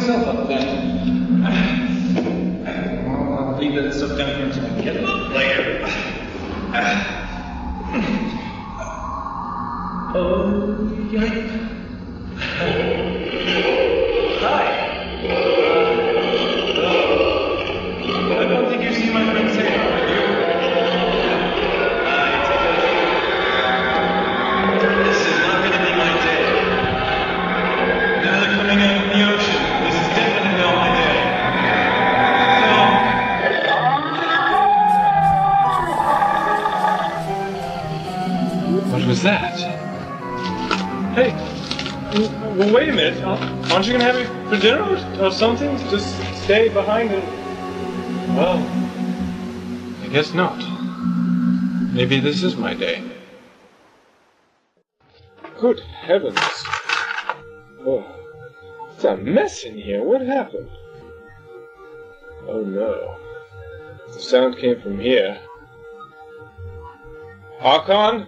myself up then. I'll leave that stuff down here until I get it up later. Oh, yikes. Hi. I don't think you've seen my friend Sarah, have you? This is not going to be my day. Now they're coming out of the ocean. This is definitely not my day. So... What was that? Hey, well, wait a minute. Aren't you going to have it for dinner or something? Just stay behind and... Well, I guess not. Maybe this is my day. Good heavens. Oh, it's a mess in here. What happened? Oh no. The sound came from here. Archon?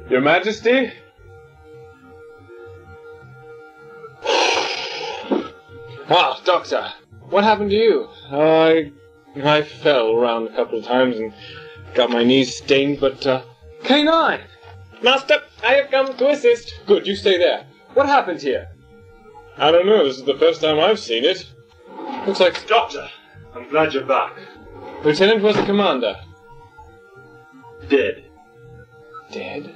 Your Majesty? Ah, Doctor. What happened to you? I fell around a couple of times and got my knees stained, but, K9! Master, I have come to assist. Good, you stay there. What happened here? I don't know, this is the first time I've seen it. Looks like... Doctor, I'm glad you're back. Lieutenant was the commander. Dead. Dead?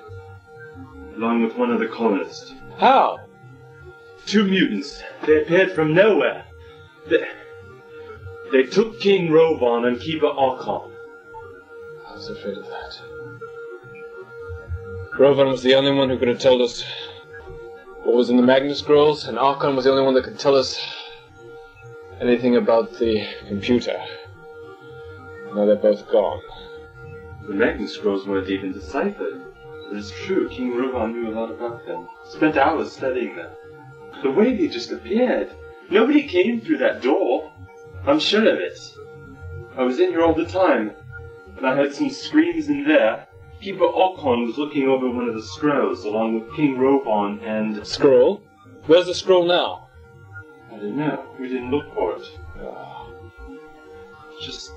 Along with one of the colonists. How? 2 mutants. They appeared from nowhere. They took King Rovon and Keeper Archon. I was afraid of that. Rovon was the only one who could have told us what was in the Magna Scrolls, and Archon was the only one that could tell us anything about the computer. Now they're both gone. The Magna Scrolls weren't even deciphered. But it's true, King Rovon knew a lot about them. Spent hours studying them. The way they just appeared. Nobody came through that door. I'm sure of it. I was in here all the time, and I heard some screams in there. Keeper Archon was looking over one of the scrolls, along with King Rovon and... Scroll? Where's the scroll now? I don't know. We didn't look for it. Just...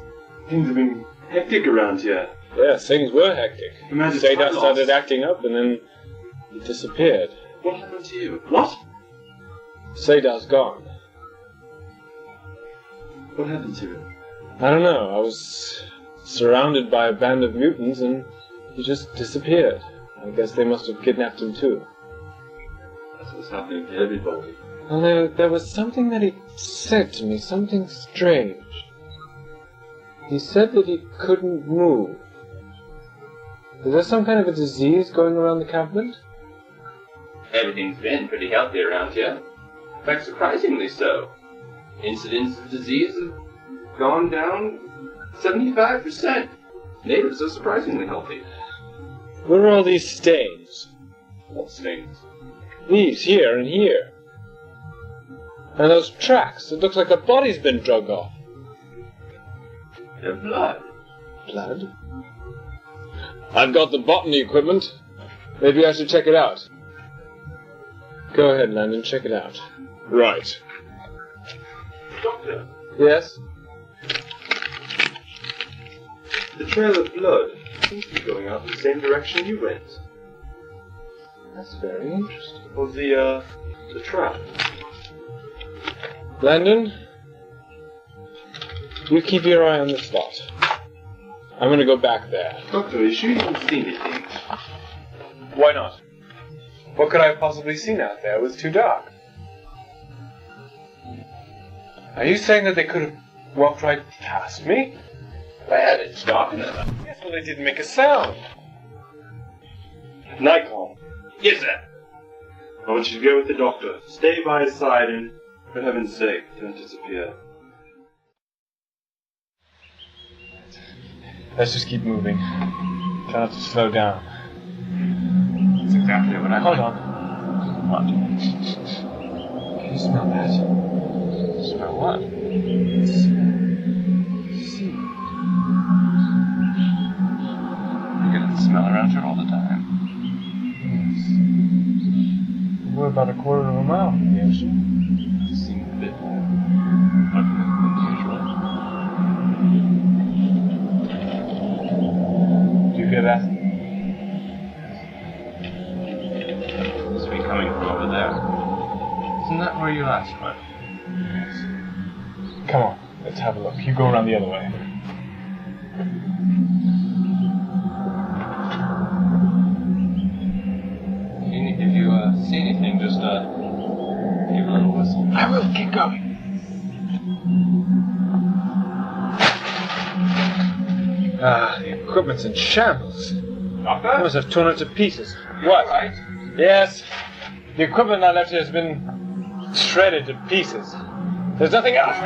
things have been hectic around here. Yeah, things were hectic. Imagine Seda started acting up, and then he disappeared. What happened to you? What? Seda's gone. What happened to him? I don't know. I was surrounded by a band of mutants and he just disappeared. I guess they must have kidnapped him too. That's what's happening to everybody. Well, there was something that he said to me, something strange. He said that he couldn't move. Is there some kind of a disease going around the cabinet? Everything's been pretty healthy around here. In fact, surprisingly so. Incidence of disease have gone down 75%. Natives are surprisingly healthy. Where are all these stains? What stains? These, here and here. And those tracks. It looks like a body's been drug off. They're blood. Blood? I've got the botany equipment. Maybe I should check it out. Go ahead, Landon, check it out. Right. Doctor, Yes? the trail of blood seems to be going out in the same direction you went. That's very interesting. Or the trap. Landon, you keep your eye on the spot. I'm going to go back there. Doctor, are you sure you haven't seen anything? Why not? What could I have possibly seen out there? It was too dark. Are you saying that they could have walked right past me? Well, it's dark enough. Yes, well, they didn't make a sound. Nikon, Yes, sir. I want you to go with the doctor. Stay by his side and, for heaven's sake, don't disappear. Let's just keep moving. Try not to slow down. That's exactly what I... Hold on. What? Can you smell that? Smell what? Seed. You get the smell around here all the time. Yes. We're about a quarter of a mile from the ocean. bit. Do you feel that? Must be coming from over there. Isn't that where you last went? Come on, let's have a look. You go around the other way. If you see anything, just give a little whistle. I will. Keep going. The equipment's in shambles. Doctor? I must have torn it to pieces. What? Right? Yes. The equipment I left here has been shredded to pieces. There's nothing else.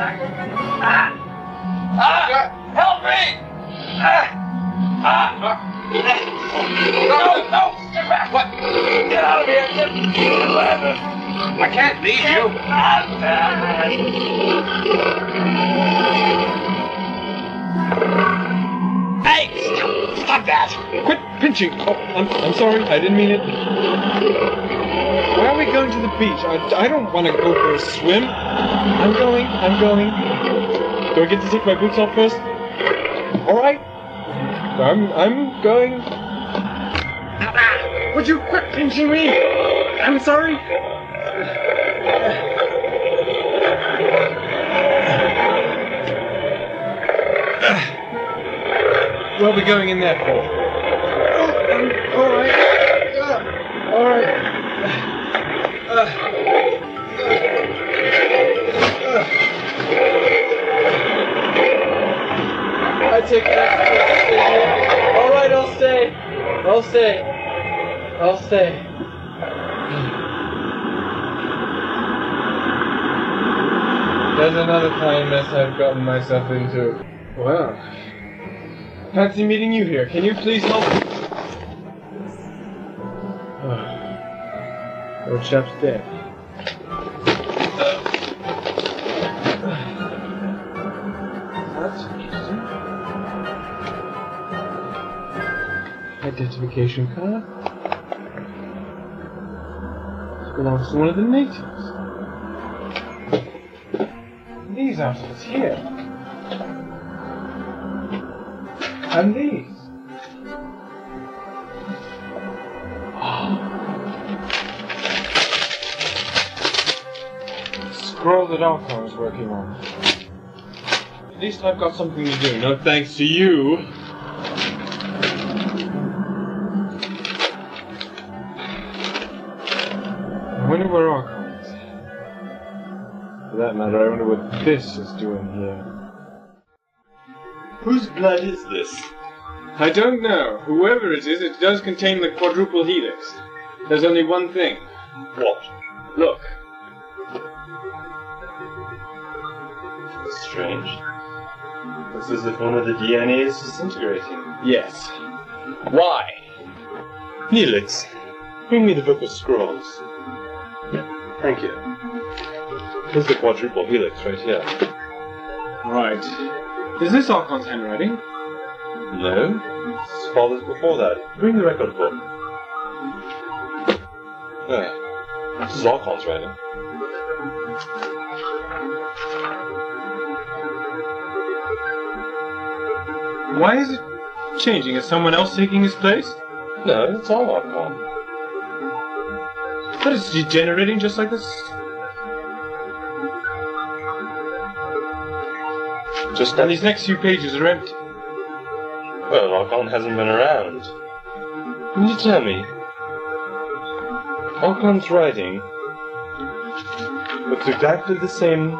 Help me! No! Get back! What? Get out of here! I can't leave you! Hey! Stop that! Quit pinching! Oh, I'm sorry. I didn't mean it. Why are we going to the beach? I don't want to go for a swim. I'm going. Do I get to take my boots off first? All right. I'm going. Would you quit pinching me? I'm sorry. What are we going in there for? All right. All right. I take that. All right, I'll stay. There's another fine mess I've gotten myself into. Well, fancy meeting you here. Can you please help me? Old chap's dead. Identification card. This belongs to one of the natives. These outfits here. And these. Scroll that Archon is working on. At least I've got something to do, no thanks to you. I wonder where Archon is. For that matter, I wonder what this is doing here. Whose blood is this? I don't know. Whoever it is, it does contain the quadruple helix. There's only one thing. What? Look. Strange. Looks as if one of the DNA is disintegrating. Yes. Why? Helix, bring me the Book of Scrolls. Thank you. Here's the quadruple helix right here. Right. Is this Archon's handwriting? No, this follows before that. Bring the record book. There. This is Archon's writing. Why is it changing? Is someone else taking his place? No, it's all Archon. But it's degenerating just like this. Just And these next few pages are empty. well, Archon hasn't been around. Can you tell me? Archon's writing looks exactly the same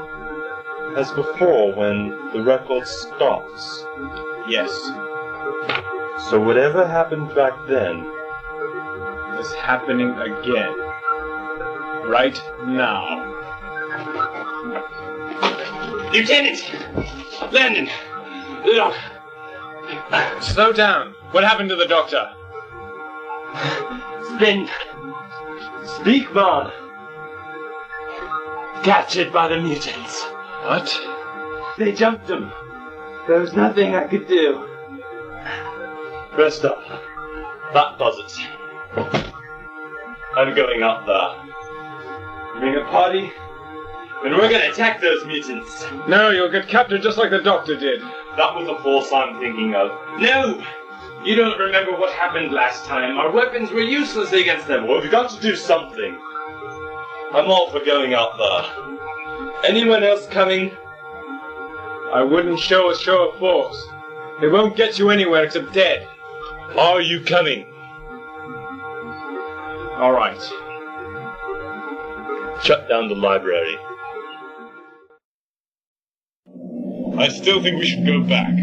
as before when the record stops. Yes. So whatever happened back then Is happening again. Right now. Lieutenant! Landon! Look! Slow down. What happened to the doctor? Spin! Speak, Bond! Captured by the mutants. What? They jumped him. There was nothing I could do. Rest up. That does it. I'm going out there. Having a party And we're gonna attack those mutants. No, you'll get captured just like the doctor did. That was the force I'm thinking of. No! You don't remember what happened last time. Our weapons were useless against them. Well, we've got to do something. I'm all for going out there. Anyone else coming? I wouldn't show a show of force. It won't get you anywhere except dead. Are you coming? All right. Shut down the library. I still think we should go back.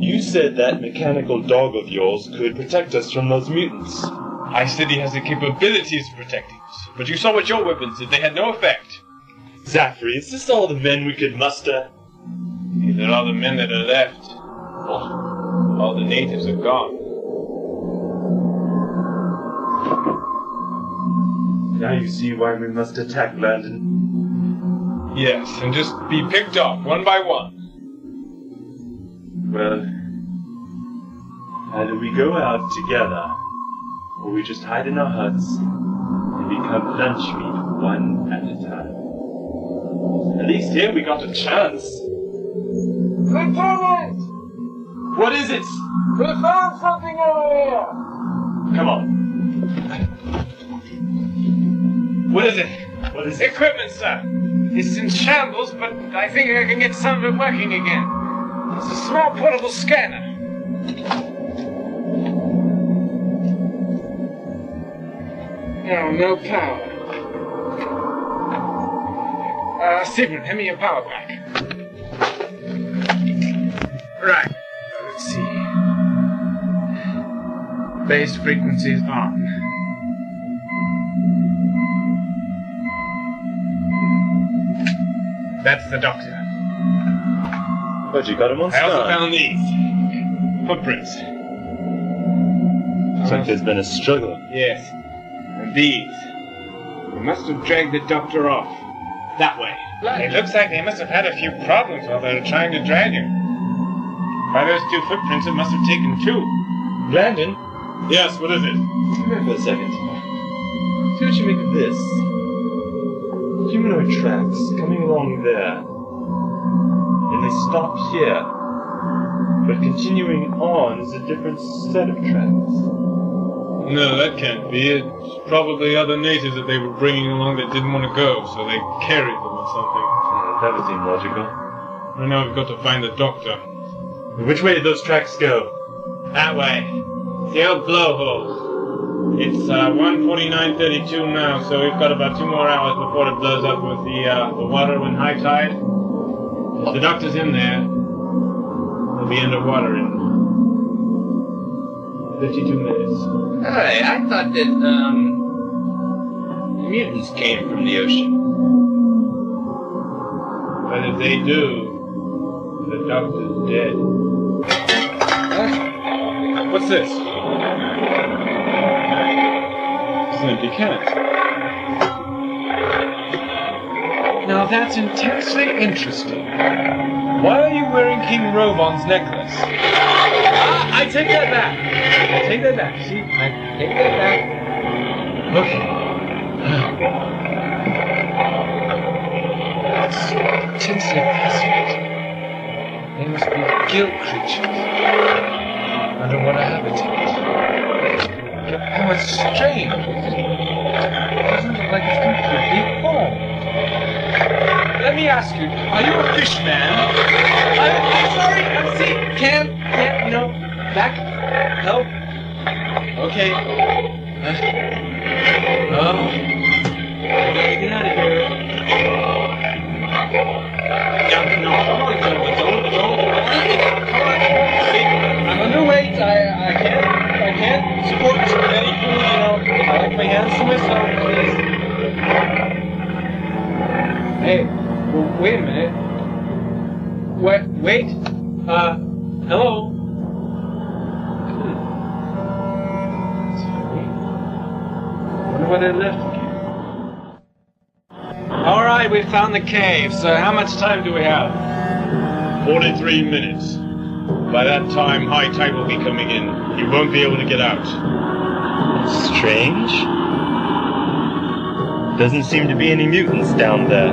You said that mechanical dog of yours could protect us from those mutants. I said he has the capabilities of protecting us. But you saw what your weapons did. They had no effect. Zafri, is this all the men we could muster? These are all the men that are left. All the natives are gone. Now you see why we must attack Landon. Yes, and just be picked off one by one. Well, either we go out together, or we just hide in our huts and become lunch meat one at a time. At least here we got a chance. Lieutenant! What is it? We found something over here! Come on. What is it? What is it? Equipment, sir. It's in shambles, but I think I can get some of it working again. It's a small portable scanner. Oh, no power. Sigmund, hand me your power pack. Right. Let's see. Base frequency is on. That's the doctor. But you got him on I also stun. found these. Footprints. Looks like there's been a struggle. Yes. And these. They must have dragged the doctor off. That way. It looks like they must have had a few problems while they were trying to drag him. By those two footprints, it must have taken two. Landon? Yes, what is it? Come here for a second. See what you make of this. Humanoid tracks coming along there. And they stop here. But continuing on is a different set of tracks. No, that can't be. It's probably other natives that they were bringing along that didn't want to go, so they carried them or something. Yeah, that would seem logical. I know we've got to find the doctor. Which way did those tracks go? That way. The old blowhole. It's 1:49:32 now, so we've got about 2 more hours before it blows up with the water when high tide. If the doctor's in there, he'll be underwater in 52 minutes. Hey, I thought that, mutants came from the ocean. But if they do, the doctor's dead. What's this? It's an empty can. Now that's intensely interesting. Why are you wearing King Rovon's necklace? I take that back. I take that back. See? I take that back. Okay. That's so intensely fascinating. They must be gill creatures. Underwater habitat. How it's strange. It doesn't look like it's completely formed. Let me ask you, are you a fish man? I'm sorry. See, can't, no. Back. Help. Okay. I gotta get out of here. No, come on, gentlemen. Don't. Come on. See, I'm underweight. I can't support any food, you know. I like my hands to myself, please. Hey, well, wait a minute. Wait. Hello? Wonder why they left again. Alright, we found the cave, so how much time do we have? 43 minutes. By that time, high tide will be coming in. You won't be able to get out. Strange. Doesn't seem to be any mutants down there.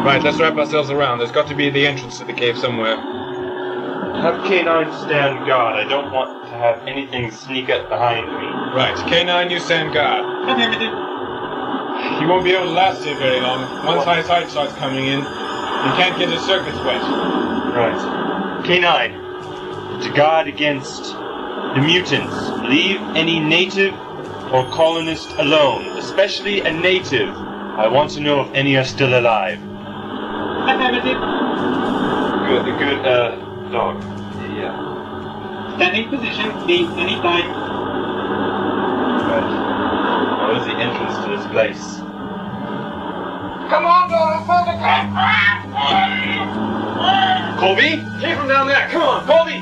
Right, let's wrap ourselves around. There's got to be the entrance to the cave somewhere. Have K9 stand guard. I don't want to have anything sneak up behind me. Right, K9, you stand guard. You won't be able to last here very long. Once high side starts coming in, you can't get his circuits wet. Right. K9, to guard against the mutants, leave any native or colonist alone, especially a native. I want to know if any are still alive. Good, dog. Yeah. Standing position, leave anytime. Right. What is the entrance to this place? Come on, dog, I found the Colby? Keep him down there, come on, Colby!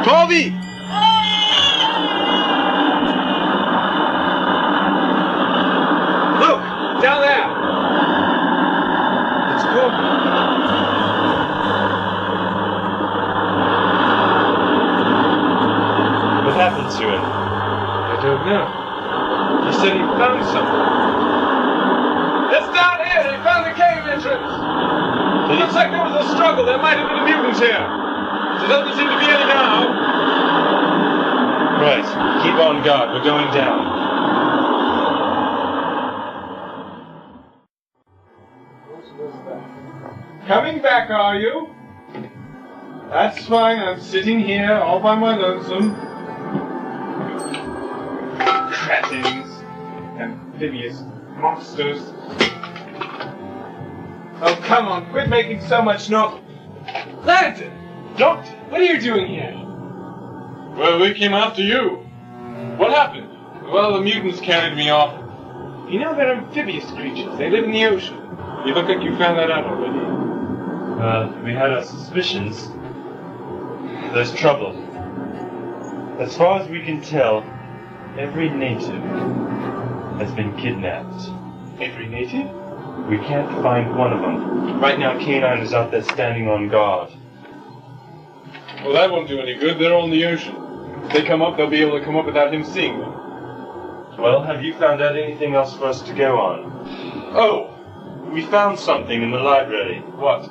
Colby! Look, down there! It's Colby. What happened to him? I don't know. He said he found something. It's down here! He found the cave entrance! It looks like there was a struggle. There might have been a mutant here. There doesn't seem to be any now. Right. Keep on guard. We're going down. Coming back, are you? That's fine. I'm sitting here all by my lonesome. Cretins. Amphibious monsters. Oh, come on. Quit making so much noise. Lantern! Doctor, what are you doing here? Well, we came after you. What happened? Well, the mutants carried me off. You know, they're amphibious creatures. They live in the ocean. You look like you found that out already. We had our suspicions. There's trouble. As far as we can tell, every native has been kidnapped. Every native? We can't find one of them. Right now, K9 is out there standing on guard. Well, that won't do any good. They're on the ocean. If they come up, they'll be able to come up without him seeing them. Well, have you found out anything else for us to go on? Oh, we found something in the library. What?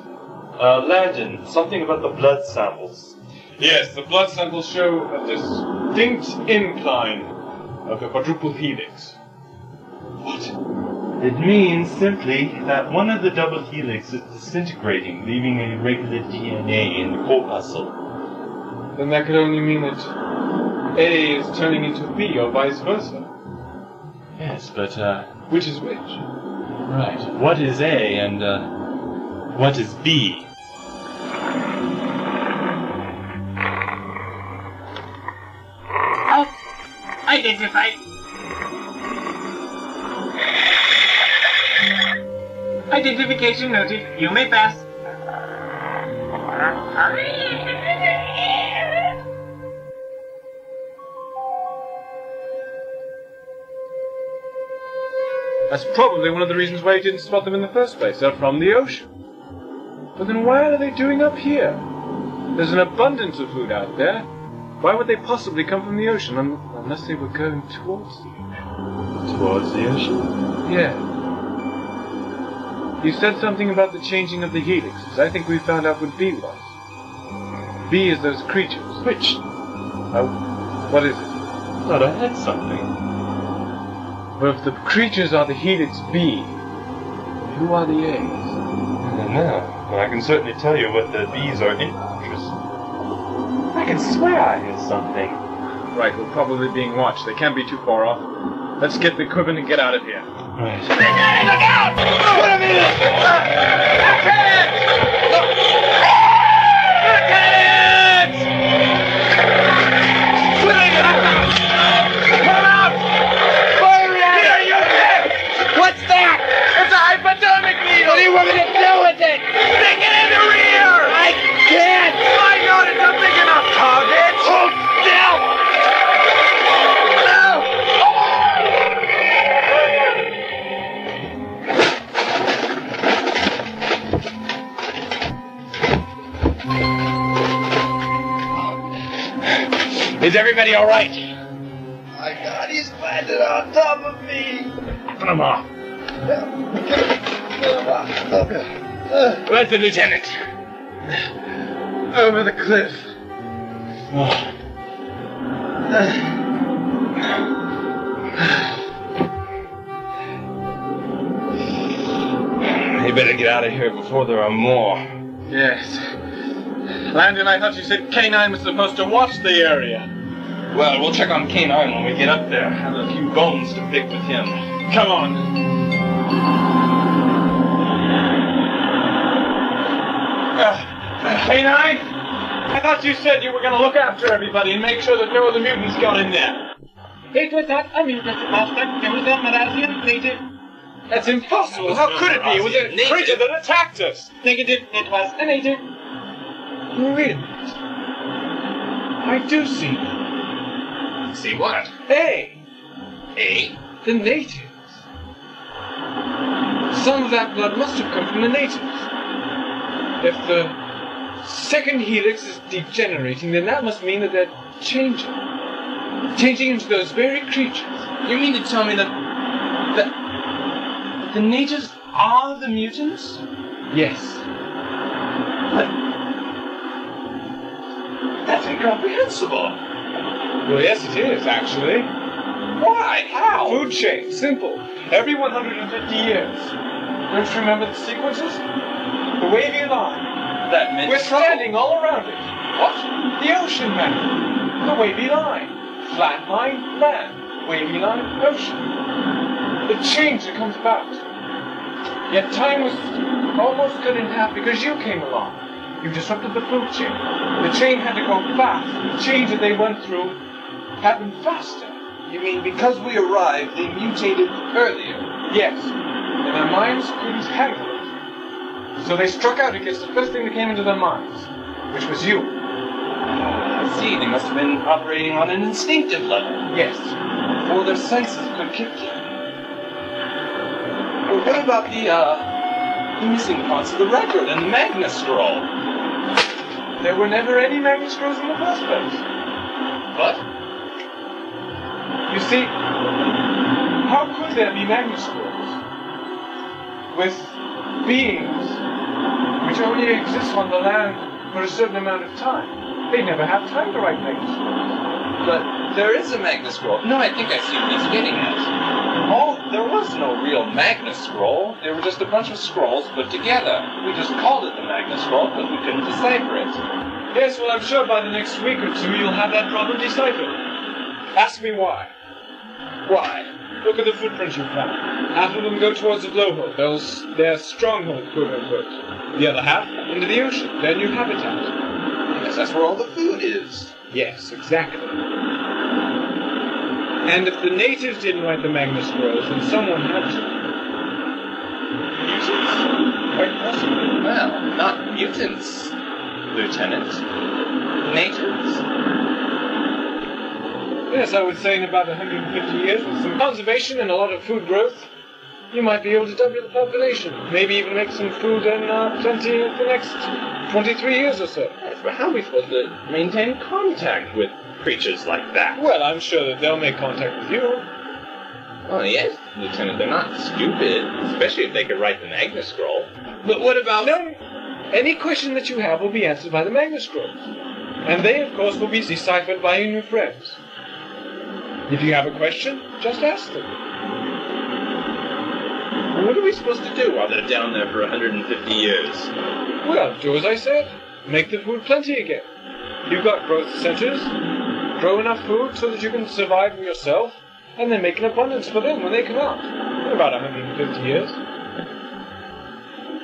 Landon, something about the blood samples. Yes, the blood samples show a distinct incline of the quadruple helix. What? It means simply that one of the double helix is disintegrating, leaving a irregular DNA in the corpuscle. Then that could only mean that A is turning into B or vice versa. Yes, but, Which is which? right. What is A and, what is B? Oh, identified. Identification noted. You may pass. That's probably one of the reasons why you didn't spot them in the first place. They're from the ocean. But then why are they doing up here? There's an abundance of food out there. Why would they possibly come from the ocean unless they were going towards the ocean? Towards the ocean? Yeah. You said something about the changing of the helixes. I think we found out what B was. B is those creatures. Which? What is it? I thought I had something. Well, if the creatures are the helix B, who are the A's? I don't know. But I can certainly tell you what the B's are interested. I can swear I hear something. Right, we're probably being watched. They can't be too far off. Let's get the equipment and get out of here. Right. Look out! Wait a minute! Come out! Fire reactor! You dead! What's that? It's a hypodermic needle! What do you want me to do with it? Stick it in the rear! I can't! Why not? It's a big enough target! Hold still! Is everybody all right? My God, he's landed on top of me! Put him off. Where's the lieutenant? Over the cliff. You better get out of here before there are more. Yes. Landon, I thought you said K9 was supposed to watch the area. Well, we'll check on K9 when we get up there. Have a few bones to pick with him. Come on. K9? I thought you said you were going to look after everybody and make sure that no other mutants got in there. It was not a mutant, Master. It was a Marasian native. That's impossible. How could it be? It was a creature that attacked us. Negative, it was a native. Wait a minute. I do see them. See what? Hey! Eh? The natives. Some of that blood must have come from the natives. If the second helix is degenerating, then that must mean that they're changing. Changing into those very creatures. You mean to tell me that the natives are the mutants? Yes. That's incomprehensible. Well, yes, it is, actually. Why? How? Food chain. Simple. Every 150 years. Don't you remember the sequences? The wavy line. That meant We're standing all around it. What? The ocean man. The wavy line. Flat line, land. Wavy line, ocean. The change that comes about. Yet time was almost cut in half because you came along. You disrupted the food chain. The chain had to go fast. The change that they went through happened faster. You mean because we arrived, they mutated earlier? Yes. And their minds couldn't handle it. So they struck out against the first thing that came into their minds, which was you. I see. They must have been operating on an instinctive level. Yes. Before their senses could kick in. Well, what about the missing parts of the record and the Magna Scroll? There were never any Magna Scrolls in the first place. What? You see, how could there be Magna Scrolls with beings which only exist on the land for a certain amount of time? They never have time to write Magna Scrolls. But there is a Magna Scroll. No, I think I see what he's getting at. Oh, there was no real Magna Scroll. They were just a bunch of scrolls put together. We just called it the Magna Scroll because we couldn't decipher it. Yes, well, I'm sure by the next week or two you'll have that problem deciphered. Ask me why. Why? Look at the footprints you found. Half of them go towards the blowhole, their stronghold, quote-unquote. The other half into the ocean, their new habitat. Yes, that's where all the food is. Yes, exactly. And if the natives didn't write the Magna Scrolls, then someone had to. Mutants? Quite possibly. Well, not mutants, Lieutenant. Natives. Yes, I would say in about 150 years, with some conservation and a lot of food growth, you might be able to double the population. Maybe even make some food and plenty in the next 23 years or so. But how are we supposed to maintain contact with creatures like that? Well, I'm sure that they'll make contact with you. Oh, yes, Lieutenant, they're not stupid, especially if they could write the Magna Scroll. But what about... No, any question that you have will be answered by the Magna Scrolls. And they, of course, will be deciphered by your new friends. If you have a question, just ask them. What are we supposed to do while they're down there for 150 years? Well, do as I said. Make the food plenty again. You've got growth centers. Grow enough food so that you can survive for yourself, and then make an abundance for them when they come out. In about 150 years.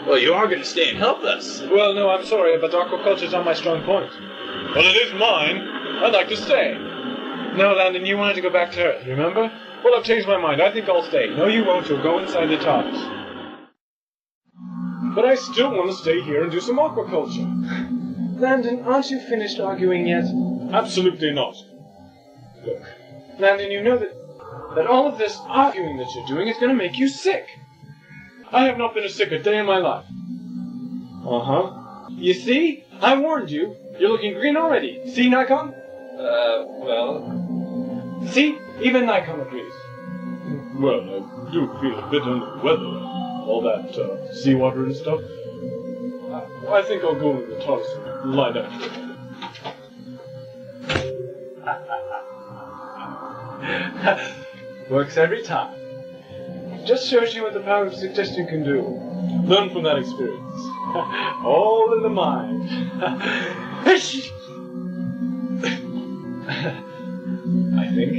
Well, you are going to stay and help us. Well, no, I'm sorry, but aquaculture's not my strong point. Well, it is mine. I'd like to stay. No, Landon, you wanted to go back to Earth, remember? Well, I've changed my mind. I think I'll stay. No, you won't. You'll go inside the TARDIS. But I still want to stay here and do some aquaculture. Landon, aren't you finished arguing yet? Absolutely not. Look, Landon, you know that all of this arguing that you're doing is going to make you sick. I have not been as sick a day in my life. Uh-huh. You see? I warned you. You're looking green already. See, Nikon? Well... See? Even Nikon agrees. Well, I do feel a bit under the weather. all that seawater and stuff. I think I'll go in the toss and lie down. Works every time. Just shows you what the power of suggestion can do. Learn from that experience. All in the mind. I think.